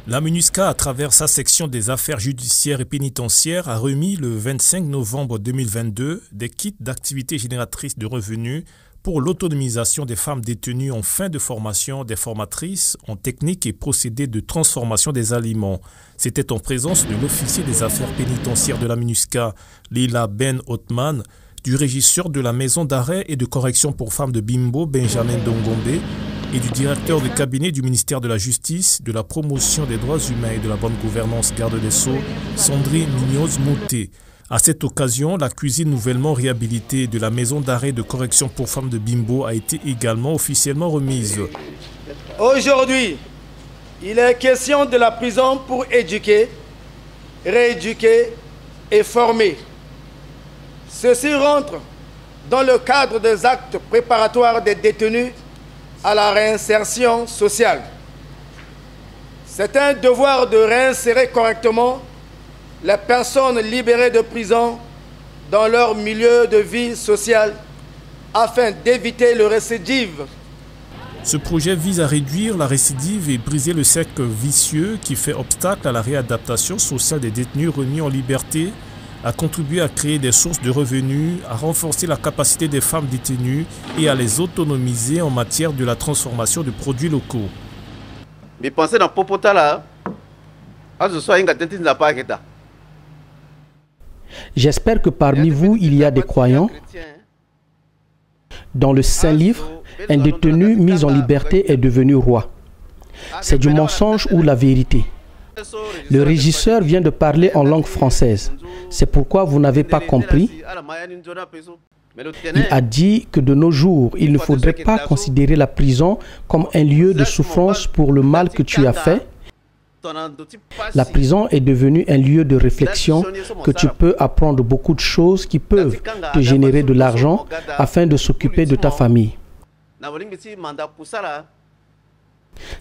La MINUSCA, à travers sa section des affaires judiciaires et pénitentiaires, a remis le 25 novembre 2022 des kits d'activités génératrices de revenus pour l'autonomisation des femmes détenues en fin de formation des formatrices en technique et procédés de transformation des aliments. C'était en présence de l'officier des affaires pénitentiaires de la MINUSCA, Lila Ben Othman, du régisseur de la maison d'arrêt et de correction pour femmes de Bimbo, Benjamin Dongombe, et du directeur de cabinet du ministère de la Justice, de la promotion des droits humains et de la bonne gouvernance garde des Sceaux, Sandrine Munoz-Mouté. À cette occasion, la cuisine nouvellement réhabilitée de la maison d'arrêt de correction pour femmes de Bimbo a été également officiellement remise. Aujourd'hui, il est question de la prison pour éduquer, rééduquer et former. Ceci rentre dans le cadre des actes préparatoires des détenus à la réinsertion sociale. C'est un devoir de réinsérer correctement les personnes libérées de prison dans leur milieu de vie sociale afin d'éviter le récidive. Ce projet vise à réduire la récidive et briser le cercle vicieux qui fait obstacle à la réadaptation sociale des détenus remis en liberté, à contribuer à créer des sources de revenus, à renforcer la capacité des femmes détenues et à les autonomiser en matière de la transformation de produits locaux. Mais pensez dans Popota là, j'espère que parmi vous, il y a des croyants. Dans le Saint-Livre, un détenu mis en liberté est devenu roi. C'est du mensonge ou la vérité? Le régisseur vient de parler en langue française. C'est pourquoi vous n'avez pas compris. Il a dit que de nos jours, il ne faudrait pas considérer la prison comme un lieu de souffrance pour le mal que tu as fait. La prison est devenue un lieu de réflexion que tu peux apprendre beaucoup de choses qui peuvent te générer de l'argent afin de s'occuper de ta famille.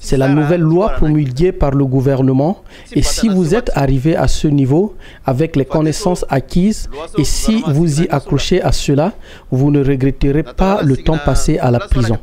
C'est la nouvelle loi promulguée par le gouvernement et si vous êtes arrivé à ce niveau avec les connaissances acquises et si vous y accrochez à cela, vous ne regretterez pas le temps passé à la prison.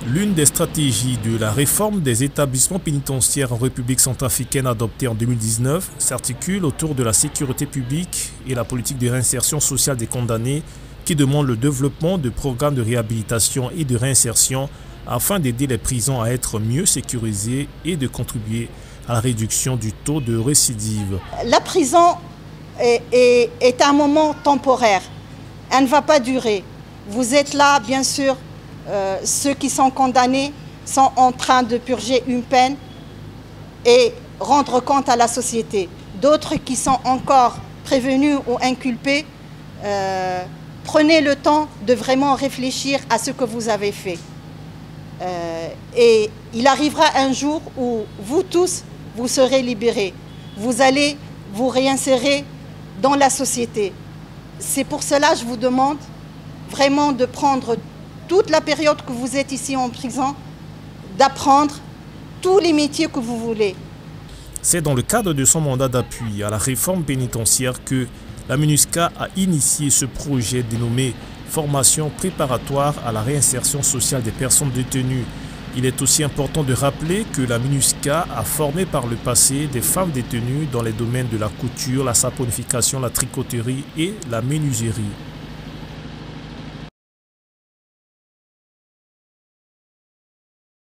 L'une des stratégies de la réforme des établissements pénitentiaires en République centrafricaine adoptée en 2019 s'articule autour de la sécurité publique et la politique de réinsertion sociale des condamnés qui demande le développement de programmes de réhabilitation et de réinsertion afin d'aider les prisons à être mieux sécurisées et de contribuer à la réduction du taux de récidive. La prison est un moment temporaire. Elle ne va pas durer. Vous êtes là, bien sûr. Ceux qui sont condamnés sont en train de purger une peine et rendre compte à la société. D'autres qui sont encore prévenus ou inculpés, prenez le temps de vraiment réfléchir à ce que vous avez fait. Et il arrivera un jour où vous tous, vous serez libérés. Vous allez vous réinsérer dans la société. C'est pour cela que je vous demande vraiment de prendre toute la période que vous êtes ici en prison, d'apprendre tous les métiers que vous voulez. C'est dans le cadre de son mandat d'appui à la réforme pénitentiaire que la MINUSCA a initié ce projet dénommé « Formation préparatoire à la réinsertion sociale des personnes détenues ». Il est aussi important de rappeler que la MINUSCA a formé par le passé des femmes détenues dans les domaines de la couture, la saponification, la tricoterie et la menuiserie.